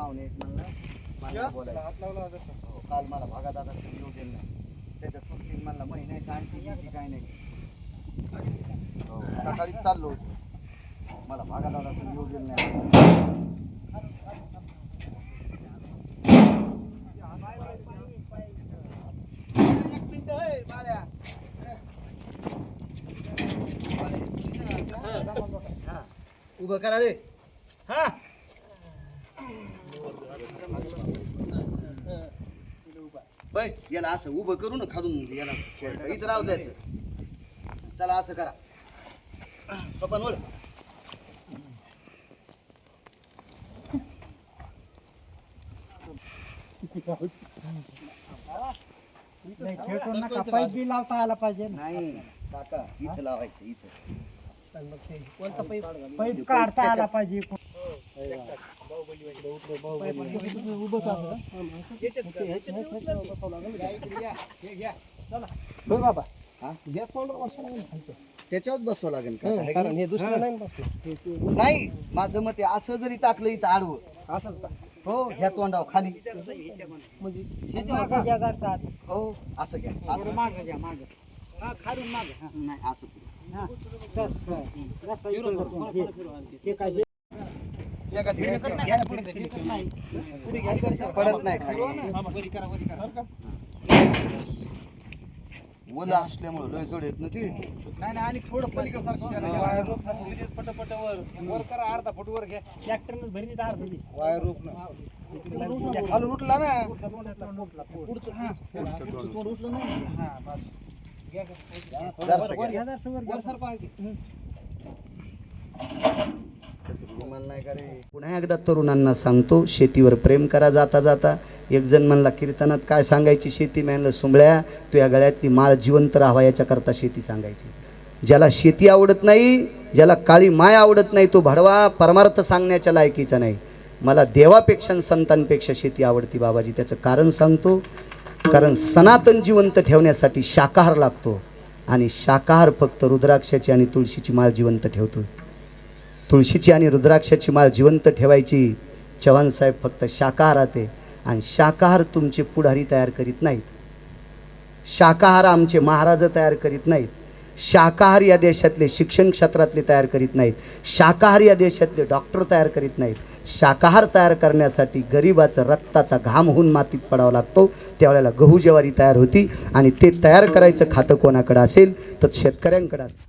पाहुणे आहेत म्हणलं मला बोलायचं हात लावला जसं काल मला भागा दादा येऊ दिलं नाही त्याच्या चुकीने म्हणला महिन्याचं आणखी किती काय नाही हो सकाळीच चाललो होतो मला भागा दादा येऊ दिलं नाही उभं करा रे हा बाय याला असं उभं करू ना खालून याला इथं राहू द्यायचं चला असं करा पप्पा बोल पाईप बी लावता आला पाहिजे नाही काका इथं लावायचं इथं पाईप काढता आला पाहिजे बाबा त्याच्यावर बसवावं लागेल का हे दुसरं नाही माझं मत आहे असं जरी टाकलं इथं आडवं असंच का हो ह्या तोंडाव खाली हो असं घ्या असं मागं घ्या मागं खालून मागं नाही असं पडत नाही खाली ओला असल्यामुळे लय जोड येत ना ते नाही आणि थोडं पलीकडे पटपट वर करा अर्धा फूट वर घ्या ट्रॅक्टरनं भरली दार भरली वायर रोप ना खालून उठला ना पुढचं तोंड उचलं नाही हा बस पुन्हा एकदा तरुणांना सांगतो शेतीवर प्रेम करा जाता जाता एक जण म्हणला कीर्तनात काय सांगायची शेती म्हणलं सुंबळ्या तू या गळ्यातली माळ जिवंत राहावा याच्याकरता शेती सांगायची ज्याला शेती आवडत नाही ज्याला काळी माय आवडत नाही तो भडवा परमार्थ सांगण्याच्या लायकीचा नाही मला देवापेक्षा आणि संतांपेक्षा शेती आवडती बाबाजी त्याचं कारण सांगतो कारण सनातन जिवंत ठेवण्यासाठी शाकाहार लागतो आणि शाकाहार फक्त रुद्राक्षाची आणि तुळशीची माळ जिवंत ठेवतो तुळशीची आणि रुद्राक्षाची माळ जिवंत ठेवायची चव्हाण साहेब फक्त शाकाहारात आहे आणि शाकाहार तुमचे पुढारी तयार करीत नाहीत शाकाहार आमचे महाराज तयार करीत नाहीत शाकाहार या देशातले शिक्षण क्षेत्रातले तयार करीत नाहीत शाकाहार या देशातले डॉक्टर तयार करीत नाहीत शाकाहार तयार करण्यासाठी गरिबाचं रक्ताचा घाम होऊन मातीत पडावा लागतो त्यावेळेला गहू ज्वारी तयार होती आणि ते तयार करायचं खातं कोणाकडे असेल तर शेतकऱ्यांकडे असतं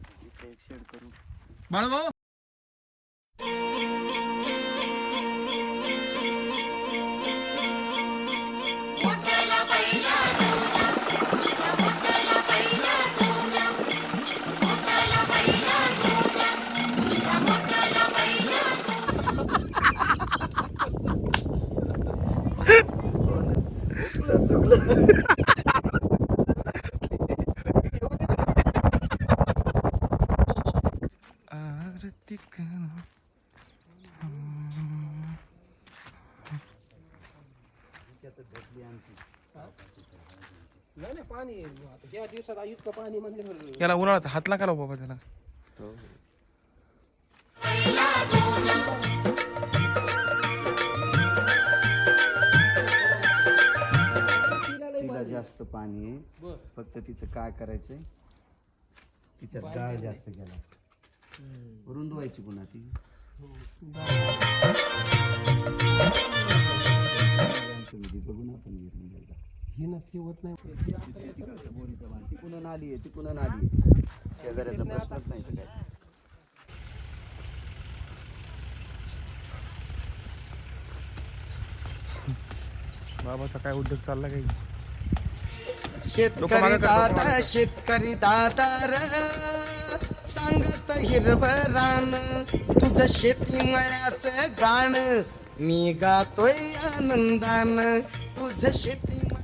याला उन्हाळ्यात हात लागा बाबा त्याला तिला जास्त पाणी आहे फक्त तिचं काय करायचंय तिच्यात गाळ जास्त गेला रुंदवायची पुन्हा ती बघून आपण तिकडून आली आहे तिकडून आली शेजाऱ्याचा प्रश्नच नाही तर काय बाबाचा काय उद्योग चालला काही शेतकरी दादा सांगत हिरवं रान तुझं शेती मळ्यात गाणं मी गातोय आनंदान तुझं शेती